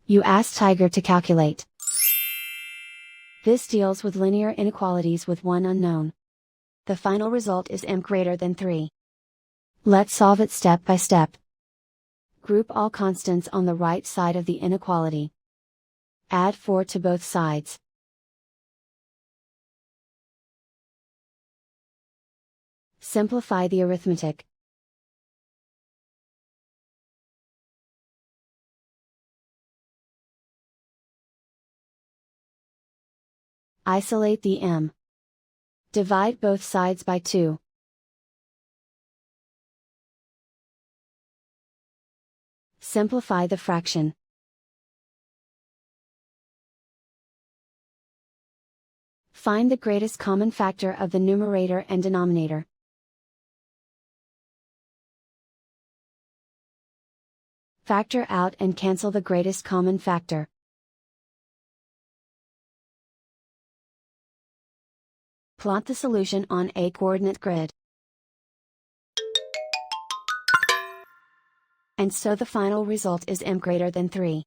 You ask Tiger to calculate. This deals with linear inequalities with one unknown. The final result is m greater than 3. Let's solve it step by step. Group all constants on the right side of the inequality. Add 4 to both sides. Simplify the arithmetic. Isolate the m. Divide both sides by 2. Simplify the fraction. Find the greatest common factor of the numerator and denominator. Factor out and cancel the greatest common factor. Plot the solution on a coordinate grid. And so the final result is m greater than 3.